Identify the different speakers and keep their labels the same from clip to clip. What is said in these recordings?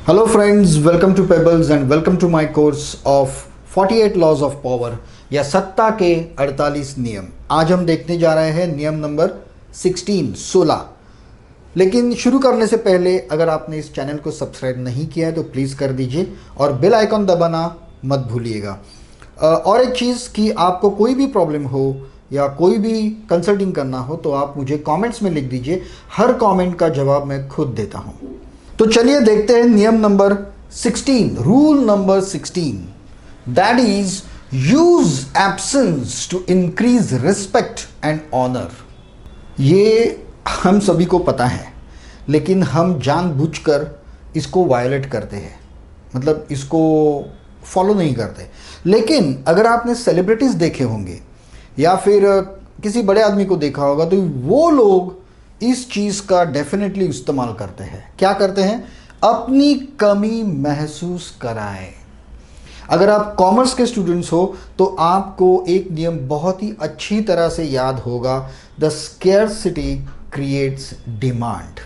Speaker 1: Hello friends, welcome to Pebbles and welcome to my course of 48 laws of power या सत्ता के 48 नियम। आज हम देखने जा रहे हैं नियम नंबर 16। लेकिन शुरू करने से पहले अगर आपने इस चैनल को सब्सक्राइब नहीं किया है तो प्लीज़ कर दीजिए और बेल आइकन दबाना मत भूलिएगा। और एक चीज़ कि आपको कोई भी प्रॉब्लम हो या कोई भी कंसल्टिंग करना हो तो आप मुझे कमेंट्स में लिख दीजिए। हर कमेंट का जवाब मैं खुद देता हूँ। तो चलिए देखते हैं नियम number 16, rule number 16, that is use absence to increase respect and honour. ये हम सभी को पता है, लेकिन हम जानबूझकर इसको वायलेट करते हैं, मतलब इसको फॉलो नहीं करते। लेकिन अगर आपने सेलिब्रिटीज़ देखे होंगे या फिर किसी बड़े आदमी को देखा होगा तो वो लोग इस चीज़ का डेफिनेटली इस्तेमाल करते हैं। क्या करते हैं? अपनी कमी महसूस कराएं। अगर आप कॉमर्स के स्टूडेंट्स हो तो आपको एक नियम बहुत ही अच्छी तरह से याद होगा, the scarcity creates demand.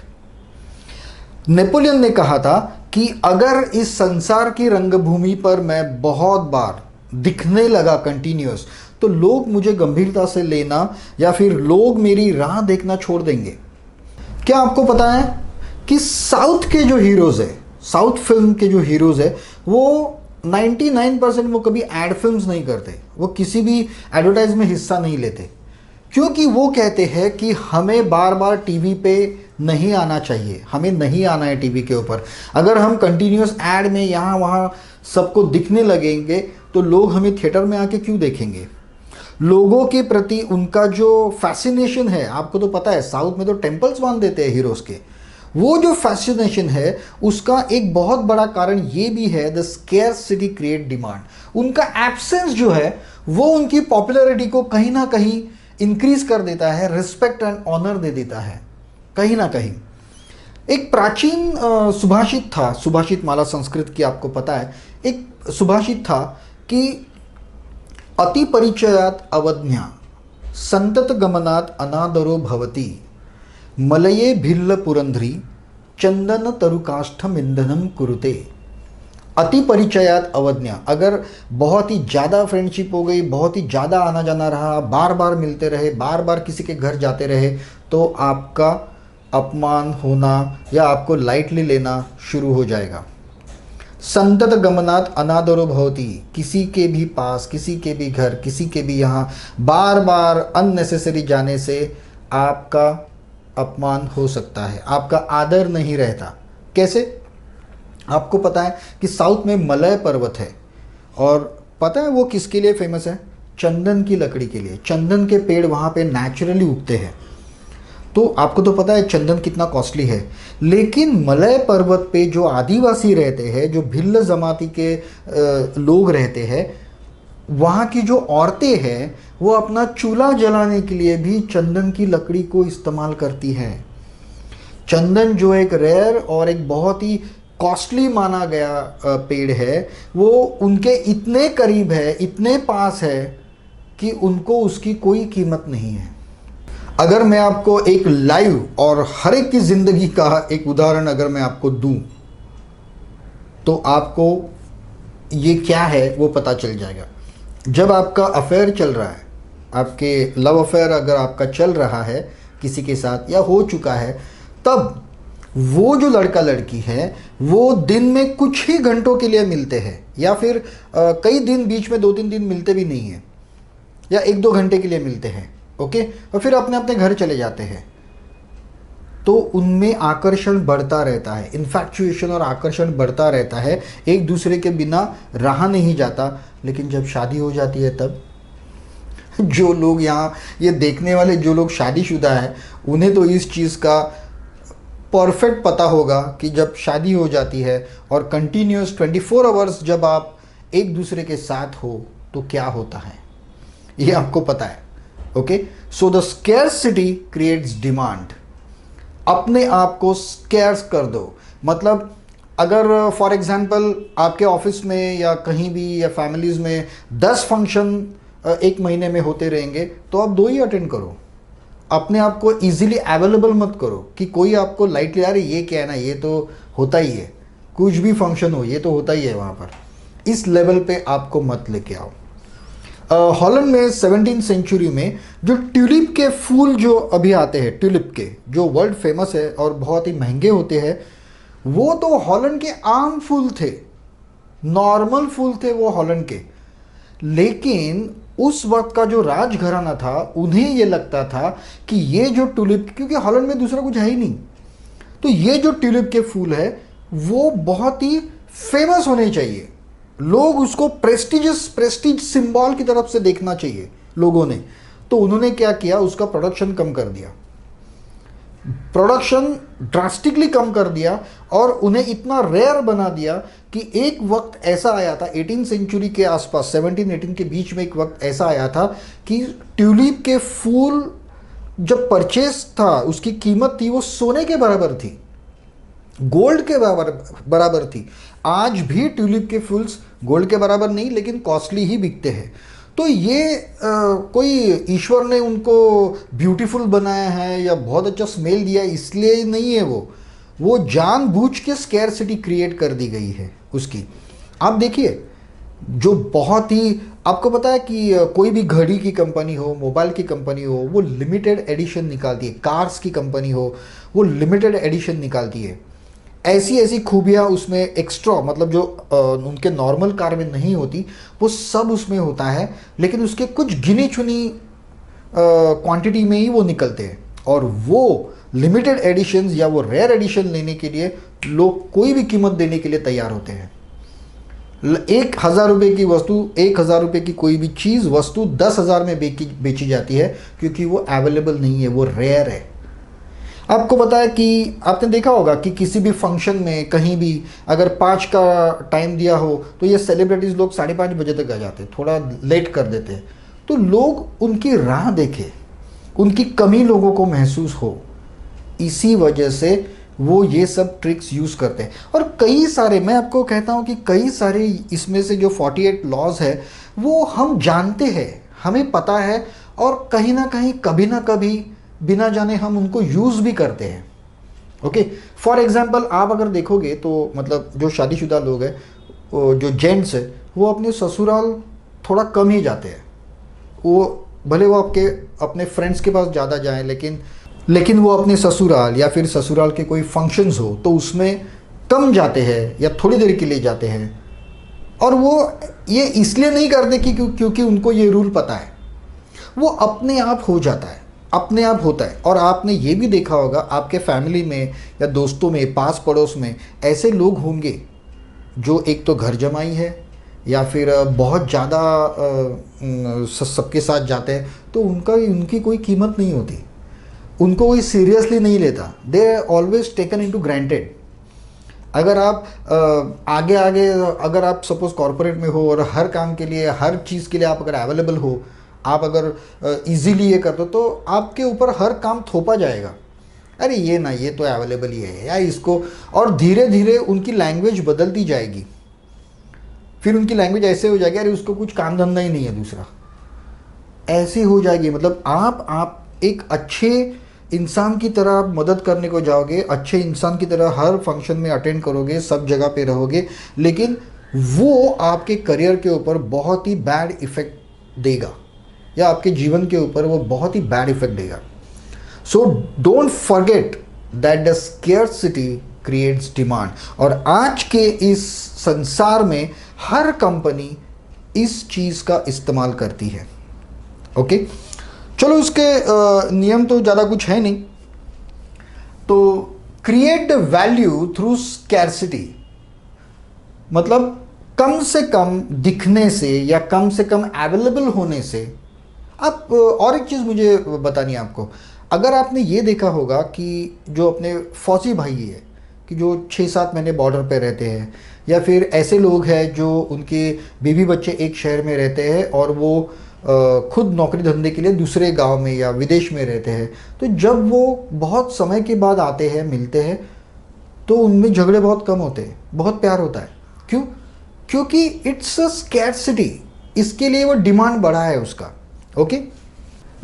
Speaker 1: Napoleon ने कहा था कि अगर इस संसार की रंगभूमि पर मैं बहुत बार दिखने लगा कंटिन्यूअस, तो लोग मुझे गंभीरता से लेना या फिर लोग मेरी राह देखना छोड़ देंगे। क्या आपको पता है कि साउथ के जो हीरोज़ है, साउथ फिल्म के जो हीरोज़ है, वो 99% वो कभी एड फिल्म्स नहीं करते, वो किसी भी एडवर्टाइज में हिस्सा नहीं लेते, क्योंकि वो कहते हैं कि हमें बार बार टीवी पे नहीं आना चाहिए, हमें नहीं आना है टीवी के ऊपर। अगर हम कंटिन्यूअस एड में यहाँ वहाँ सबको दिखने लगेंगे तो लोग हमें थिएटर में आके क्यों देखेंगे। लोगों के प्रति उनका जो फैसिनेशन है, आपको तो पता है साउथ में तो टेम्पल्स बांध देते हैं हीरोज़ के, वो जो फैसिनेशन है उसका एक बहुत बड़ा कारण ये भी है, द स्केर्सिटी क्रिएट डिमांड। उनका एब्सेंस जो है वो उनकी पॉपुलैरिटी को कहीं ना कहीं इंक्रीज कर देता है, रिस्पेक्ट एंड ऑनर दे देता है कहीं ना कहीं। एक प्राचीन सुभाषित था, सुभाषित माला संस्कृत की आपको पता है, एक सुभाषित था कि अति परिचयात अवज्ञा संतत गमनात अनादरो भवति मलये भिल्ल पुरंध्री चंदन तरुकाष्ठम इंधनम कुरुते। अति परिचयात अवज्ञा, अगर बहुत ही ज़्यादा फ्रेंडशिप हो गई, बहुत ही ज़्यादा आना जाना रहा, बार बार मिलते रहे, बार बार किसी के घर जाते रहे, तो आपका अपमान होना या आपको लाइटली लेना शुरू हो जाएगा। संतत गमनात अनादरो भवति, किसी के भी पास, किसी के भी घर, किसी के भी यहाँ बार बार अननेसेसरी जाने से आपका अपमान हो सकता है, आपका आदर नहीं रहता। कैसे? आपको पता है कि साउथ में मलय पर्वत है, और पता है वो किसके लिए फेमस है? चंदन की लकड़ी के लिए। चंदन के पेड़ वहाँ पे नेचुरली उगते हैं। तो आपको तो पता है चंदन कितना कॉस्टली है, लेकिन मलय पर्वत पे जो आदिवासी रहते हैं, जो भिल्ल जमाती के लोग रहते हैं, वहाँ की जो औरतें हैं वो अपना चूल्हा जलाने के लिए भी चंदन की लकड़ी को इस्तेमाल करती हैं। चंदन जो एक रेयर और एक बहुत ही कॉस्टली माना गया पेड़ है, वो उनके इतने करीब है, इतने पास है कि उनको उसकी कोई कीमत नहीं है। अगर मैं आपको एक लाइव और हर एक की ज़िंदगी का एक उदाहरण अगर मैं आपको दूं तो आपको ये क्या है वो पता चल जाएगा। जब आपका अफेयर चल रहा है, आपके लव अफेयर अगर आपका चल रहा है किसी के साथ या हो चुका है, तब वो जो लड़का लड़की है वो दिन में कुछ ही घंटों के लिए मिलते हैं, या फिर कई दिन, बीच में 2-3 दिन मिलते भी नहीं हैं, या 1-2 घंटे के लिए मिलते हैं, ओके, और फिर अपने अपने घर चले जाते हैं। तो उनमें आकर्षण बढ़ता रहता है, इन्फैक्चुएशन और आकर्षण बढ़ता रहता है, एक दूसरे के बिना रहा नहीं जाता। लेकिन जब शादी हो जाती है तब जो लोग यहाँ ये देखने वाले जो लोग शादीशुदा हैं, उन्हें तो इस चीज़ का परफेक्ट पता होगा कि जब शादी हो जाती है और कंटिन्यूस 24 आवर्स जब आप एक दूसरे के साथ हो तो क्या होता है, ये आपको पता है। Okay, so the scarcity creates demand. अपने आप को स्केर्स कर दो, मतलब अगर फॉर एग्जांपल आपके ऑफिस में या कहीं भी या फैमिलीज़ में 10 फंक्शन एक महीने में होते रहेंगे तो आप 2 ही अटेंड करो। अपने आप को इजीली अवेलेबल मत करो कि कोई आपको लाइटली, यार ये क्या है ना, ये तो होता ही है, कुछ भी फंक्शन हो, ये तो होता ही है वहाँ पर। इस लेवल पे आपको मत लेके आओ। हॉलैंड में 17th सेंचुरी में जो ट्यूलिप के फूल जो अभी आते हैं, ट्यूलिप के जो वर्ल्ड फेमस है और बहुत ही महंगे होते हैं, वो तो हॉलैंड के आम फूल थे, नॉर्मल फूल थे वो हॉलैंड के। लेकिन उस वक्त का जो राजघराना था, उन्हें ये लगता था कि ये जो ट्यूलिप, क्योंकि हॉलैंड में दूसरा कुछ है ही नहीं, तो ये जो ट्यूलिप के फूल है वो बहुत ही फेमस होने चाहिए, लोग उसको प्रेस्टीज सिंबल की तरफ से देखना चाहिए लोगों ने। तो उन्होंने क्या किया, उसका प्रोडक्शन कम कर दिया, प्रोडक्शन ड्रास्टिकली कम कर दिया, और उन्हें इतना रेयर बना दिया कि एक वक्त ऐसा आया था 18th सेंचुरी के आसपास, 17-18 के बीच में एक वक्त ऐसा आया था कि ट्यूलिप के फूल जब परचेस था, उसकी कीमत थी वो सोने के बराबर थी, गोल्ड के बराबर थी। आज भी ट्यूलिप के फूल्स गोल्ड के बराबर नहीं, लेकिन कॉस्टली ही बिकते हैं। तो ये कोई ईश्वर ने उनको ब्यूटीफुल बनाया है या बहुत अच्छा स्मेल दिया है इसलिए नहीं है, वो जानबूझ के स्कैरसिटी क्रिएट कर दी गई है उसकी। आप देखिए, जो बहुत ही, आपको पता है कि कोई भी घड़ी की कंपनी हो, मोबाइल की कंपनी हो, वो लिमिटेड एडिशन निकालती है, कार्स की कंपनी हो वो लिमिटेड एडिशन निकालती है। ऐसी ऐसी खूबियाँ उसमें एक्स्ट्रा, मतलब जो उनके नॉर्मल कार में नहीं होती, वो सब उसमें होता है, लेकिन उसके कुछ गिनी चुनी क्वांटिटी में ही वो निकलते हैं। और वो लिमिटेड एडिशंस या वो रेयर एडिशन लेने के लिए लोग कोई भी कीमत देने के लिए तैयार होते हैं। 1,000 रुपये की वस्तु, 1,000 रुपये की कोई भी चीज़, वस्तु 10,000 में बेची जाती है, क्योंकि वो अवेलेबल नहीं है, वो रेयर है। आपको पता है कि आपने देखा होगा कि किसी भी फंक्शन में कहीं भी अगर 5 का टाइम दिया हो तो ये सेलिब्रिटीज़ लोग 5:30 बजे तक आ जाते हैं, थोड़ा लेट कर देते हैं, तो लोग उनकी राह देखें, उनकी कमी लोगों को महसूस हो, इसी वजह से वो ये सब ट्रिक्स यूज़ करते हैं। और कई सारे, मैं आपको कहता हूँ कि कई सारे इसमें से जो 48 लॉज है वो हम जानते हैं, हमें पता है, और कहीं ना कहीं कभी ना कभी बिना जाने हम उनको यूज़ भी करते हैं। ओके, फॉर एग्जांपल आप अगर देखोगे तो मतलब जो शादीशुदा लोग हैं, जो जेंट्स है, वो अपने ससुराल थोड़ा कम ही जाते हैं। वो भले वो अपने फ्रेंड्स के पास ज़्यादा जाएं, लेकिन वो अपने ससुराल या फिर ससुराल के कोई फंक्शंस हो तो उसमें कम जाते हैं या थोड़ी देर के लिए जाते हैं। और वो ये इसलिए नहीं करते कि क्योंकि उनको ये रूल पता है, वो अपने आप हो जाता है, अपने आप होता है। और आपने ये भी देखा होगा आपके फैमिली में या दोस्तों में, पास पड़ोस में ऐसे लोग होंगे जो एक तो घर जमाई है या फिर बहुत ज़्यादा सबके साथ जाते हैं, तो उनकी कोई कीमत नहीं होती, उनको कोई सीरियसली नहीं लेता, they are always taken into granted. अगर आप आगे अगर आप सपोज कॉरपोरेट में हो और हर काम के लिए, हर चीज़ के लिए आप अगर अवेलेबल हो, आप अगर इजीली ये करते हो, तो आपके ऊपर हर काम थोपा जाएगा, अरे ये ना, ये तो अवेलेबल ही है या इसको। और धीरे धीरे उनकी लैंग्वेज बदलती जाएगी, फिर उनकी लैंग्वेज ऐसे हो जाएगी, अरे उसको कुछ काम धंधा ही नहीं है दूसरा, ऐसी हो जाएगी। मतलब आप एक अच्छे इंसान की तरह मदद करने को जाओगे, अच्छे इंसान की तरह हर फंक्शन में अटेंड करोगे, सब जगह पे रहोगे, लेकिन वो आपके करियर के ऊपर बहुत ही बैड इफेक्ट देगा, या आपके जीवन के ऊपर वो बहुत ही बैड इफेक्ट देगा। So don't forget that the scarcity creates demand. और आज के इस संसार में हर कंपनी इस चीज़ का इस्तेमाल करती है। ओके, चलो उसके नियम तो ज़्यादा कुछ है नहीं। तो create the value through scarcity, मतलब कम से कम दिखने से या कम से कम अवेलेबल होने से। आप और एक चीज़ मुझे बतानी है आपको, अगर आपने ये देखा होगा कि जो अपने फौजी भाई है कि जो 6-7 महीने बॉर्डर पे रहते हैं, या फिर ऐसे लोग हैं जो उनके बीवी बच्चे एक शहर में रहते हैं और वो खुद नौकरी धंधे के लिए दूसरे गांव में या विदेश में रहते हैं, तो जब वो बहुत समय के बाद आते हैं, मिलते हैं, तो उनमें झगड़े बहुत कम होते हैं, बहुत प्यार होता है। क्यों? क्योंकि इट्स अ स्कैर्सिटी, इसके लिए वो डिमांड बढ़ा है उसका। Okay,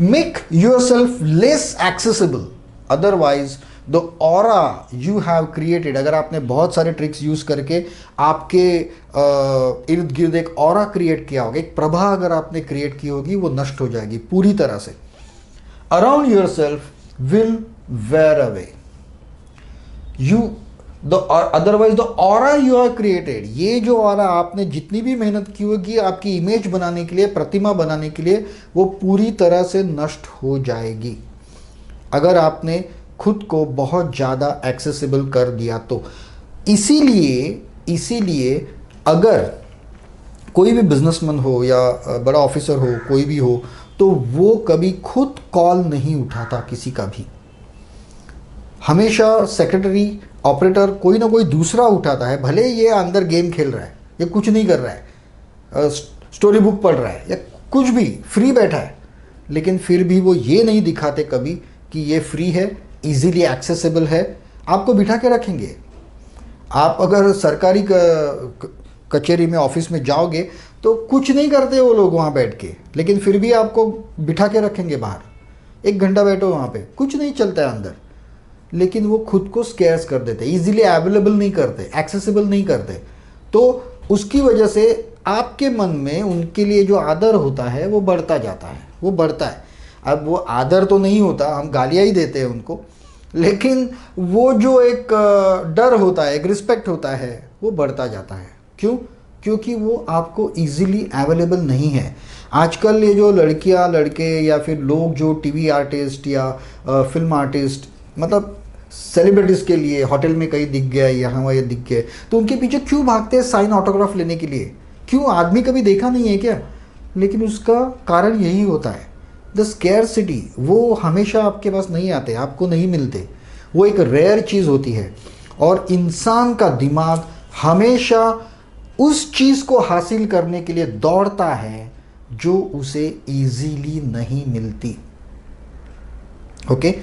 Speaker 1: make yourself less accessible, otherwise the aura you have created, अगर आपने बहुत सारे ट्रिक्स यूज करके आपके इर्द गिर्द एक ऑरा क्रिएट किया होगा, एक प्रभा अगर आपने क्रिएट की होगी, वो नष्ट हो जाएगी पूरी तरह से. Around yourself will wear away you the otherwise the aura you are created. ये जो ऑरा आपने जितनी भी मेहनत की होगी आपकी इमेज बनाने के लिए, प्रतिमा बनाने के लिए, वो पूरी तरह से नष्ट हो जाएगी अगर आपने खुद को बहुत ज़्यादा एक्सेसिबल कर दिया तो. इसीलिए अगर कोई भी बिजनेसमैन हो या बड़ा ऑफिसर हो, कोई भी हो, तो वो कभी खुद कॉल नहीं उठाता किसी का भी. हमेशा सेक्रेटरी, ऑपरेटर, कोई ना कोई दूसरा उठाता है. भले ये अंदर गेम खेल रहा है या कुछ नहीं कर रहा है, स्टोरी बुक पढ़ रहा है या कुछ भी फ्री बैठा है, लेकिन फिर भी वो ये नहीं दिखाते कभी कि ये फ्री है, इजीली एक्सेसिबल है. आपको बिठा के रखेंगे. आप अगर सरकारी कचहरी में, ऑफिस में जाओगे तो कुछ नहीं करते वो लोग वहाँ बैठ के, लेकिन फिर भी आपको बिठा के रखेंगे बाहर. 1 घंटा बैठो वहाँ पे, कुछ नहीं चलता है अंदर, लेकिन वो खुद को स्कैर्स कर देते, इजीली अवेलेबल नहीं करते, एक्सेसिबल नहीं करते. तो उसकी वजह से आपके मन में उनके लिए जो आदर होता है वो बढ़ता जाता है, वो बढ़ता है. अब वो आदर तो नहीं होता, हम गालियाँ ही देते हैं उनको, लेकिन वो जो एक डर होता है, एक रिस्पेक्ट होता है, वो बढ़ता जाता है. क्यों? क्योंकि वो आपको इजीली अवेलेबल नहीं है. आजकल ये जो लड़कियां, लड़के या फिर लोग जो टीवी आर्टिस्ट या फिल्म आर्टिस्ट, मतलब सेलिब्रिटीज़ के लिए होटल में कहीं दिख गया, यहाँ वहाँ दिख गए, तो उनके पीछे क्यों भागते हैं साइन ऑटोग्राफ लेने के लिए? क्यों? आदमी कभी देखा नहीं है क्या? लेकिन उसका कारण यही होता है, द स्कैरसिटी. वो हमेशा आपके पास नहीं आते, आपको नहीं मिलते. वो एक रेयर चीज़ होती है और इंसान का दिमाग हमेशा उस चीज़ को हासिल करने के लिए दौड़ता है जो उसे इजीली नहीं मिलती. ओके,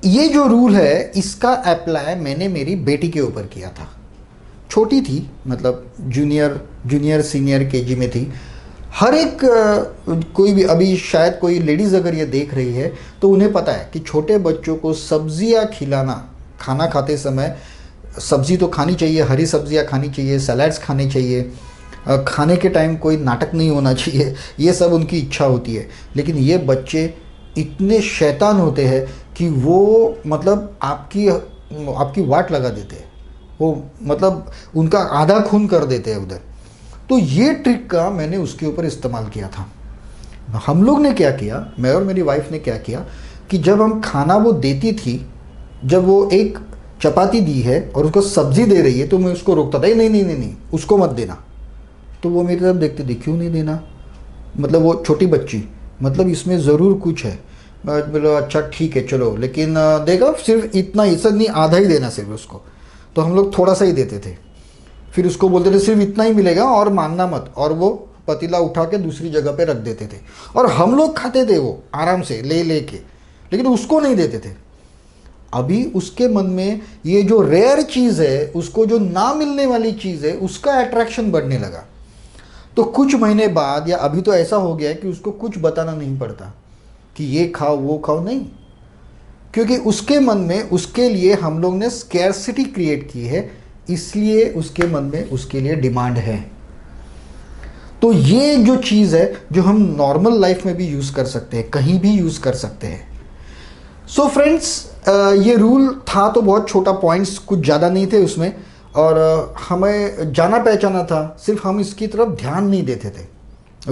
Speaker 1: ये जो रूल है इसका अप्लाई मैंने मेरी बेटी के ऊपर किया था. छोटी थी, मतलब जूनियर सीनियर केजी में थी. हर एक कोई भी, अभी शायद कोई लेडीज़ अगर ये देख रही है तो उन्हें पता है कि छोटे बच्चों को सब्जियां खिलाना, खाना खाते समय सब्जी तो खानी चाहिए, हरी सब्जियां खानी चाहिए, सलाड्स खाने चाहिए, खाने के टाइम कोई नाटक नहीं होना चाहिए, ये सब उनकी इच्छा होती है. लेकिन ये बच्चे इतने शैतान होते हैं कि वो मतलब आपकी वाट लगा देते हैं, वो मतलब उनका आधा खून कर देते हैं उधर. तो ये ट्रिक का मैंने उसके ऊपर इस्तेमाल किया था. हम लोग ने क्या किया, मैं और मेरी वाइफ ने क्या किया कि जब हम खाना वो देती थी, जब वो एक चपाती दी है और उसको सब्जी दे रही है, तो मैं उसको रोकता था, नहीं उसको मत देना. तो वो मेरी तरफ देखते थे, क्यों नहीं देना, मतलब वो छोटी बच्ची, मतलब इसमें ज़रूर कुछ है. बोलो अच्छा ठीक है चलो, लेकिन देगा सिर्फ इतना, ऐसा नहीं, आधा ही देना सिर्फ उसको. तो हम लोग थोड़ा सा ही देते थे, फिर उसको बोलते थे सिर्फ इतना ही मिलेगा और मानना मत, और वो पतीला उठा के दूसरी जगह पे रख देते थे और हम लोग खाते थे वो आराम से ले के, लेकिन उसको नहीं देते थे. अभी उसके मन में ये जो रेयर चीज़ है, उसको जो ना मिलने वाली चीज़ है, उसका अट्रैक्शन बढ़ने लगा. तो कुछ महीने बाद, या अभी तो ऐसा हो गया है कि उसको कुछ बताना नहीं पड़ता कि ये खाओ वो खाओ, नहीं, क्योंकि उसके मन में, उसके लिए हम लोग ने स्कैरसिटी क्रिएट की है, इसलिए उसके मन में उसके लिए डिमांड है. तो ये जो चीज़ है जो हम नॉर्मल लाइफ में भी यूज़ कर सकते हैं, कहीं भी यूज़ कर सकते हैं. सो फ्रेंड्स, ये रूल था तो बहुत छोटा, पॉइंट्स कुछ ज़्यादा नहीं थे उसमें, और हमें जाना पहचाना था, सिर्फ हम इसकी तरफ ध्यान नहीं देते थे.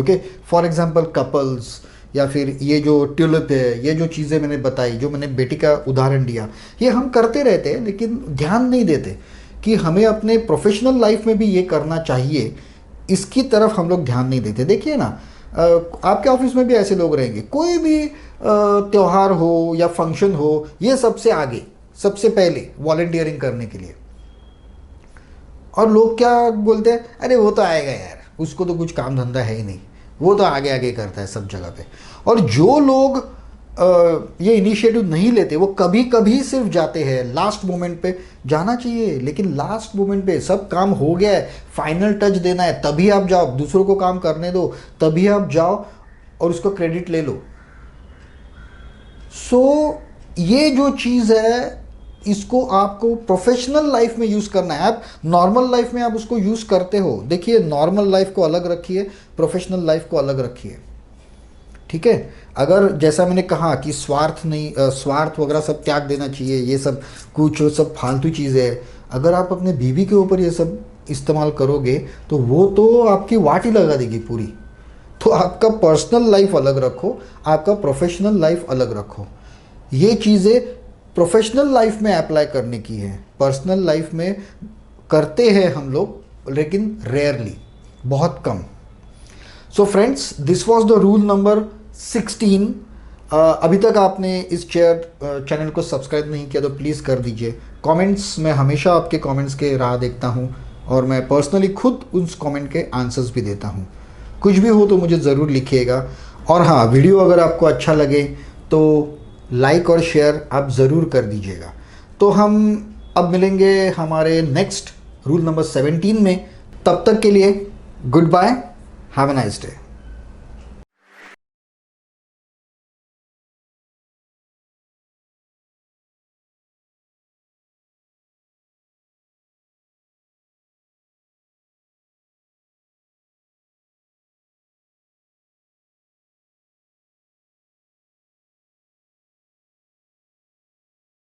Speaker 1: ओके, फॉर एग्जांपल कपल्स, या फिर ये जो ट्यूलिप है, ये जो चीज़ें मैंने बताई, जो मैंने बेटी का उदाहरण दिया, ये हम करते रहते हैं लेकिन ध्यान नहीं देते कि हमें अपने प्रोफेशनल लाइफ में भी ये करना चाहिए. इसकी तरफ हम लोग ध्यान नहीं देते. देखिए ना, आपके ऑफिस में भी ऐसे लोग रहेंगे, कोई भी त्यौहार हो या फंक्शन हो, ये सबसे आगे, सबसे पहले वॉलंटियरिंग करने के लिए. और लोग क्या बोलते हैं, अरे वो तो आएगा यार, उसको तो कुछ काम धंधा है ही नहीं, वो तो आगे आगे करता है सब जगह पे. और जो लोग ये इनिशिएटिव नहीं लेते, वो कभी कभी सिर्फ जाते हैं, लास्ट मोमेंट पे जाना चाहिए, लेकिन लास्ट मोमेंट पे सब काम हो गया है, फाइनल टच देना है, तभी आप जाओ, दूसरों को काम करने दो, तभी आप जाओ और उसको क्रेडिट ले लो. सो ये जो चीज़ है इसको आपको प्रोफेशनल लाइफ में यूज़ करना है। आप नॉर्मल लाइफ में आप उसको यूज़ करते हो, देखिए नॉर्मल लाइफ को अलग रखिए, प्रोफेशनल लाइफ को अलग रखिए, ठीक है। अगर जैसा मैंने कहा कि स्वार्थ नहीं, स्वार्थ वगैरह सब त्याग देना चाहिए, ये सब कुछ सब फालतू चीज़ें है। अगर आप अपने बीवी के ऊपर ये सब इस्तेमाल करोगे तो वो तो आपकी वाट ही लगा देगी पूरी। तो आपका पर्सनल लाइफ अलग रखो, आपका प्रोफेशनल लाइफ अलग रखो। ये चीज़ें प्रोफेशनल लाइफ में अप्लाई करने की है, पर्सनल लाइफ में करते हैं हम लोग लेकिन रेयरली, बहुत कम। So friends, this was the rule number 16। अभी तक आपने इस चैनल को सब्सक्राइब नहीं किया तो प्लीज़ कर दीजिए। कमेंट्स, मैं हमेशा आपके कमेंट्स के राह देखता हूँ और मैं पर्सनली खुद उस कमेंट के आंसर्स भी देता हूँ। कुछ भी हो तो मुझे ज़रूर लिखिएगा। और हाँ, वीडियो अगर आपको अच्छा लगे तो लाइक और शेयर आप ज़रूर कर दीजिएगा। तो हम अब मिलेंगे हमारे नेक्स्ट रूल नंबर 17 में। तब तक के लिए goodbye, have a nice day.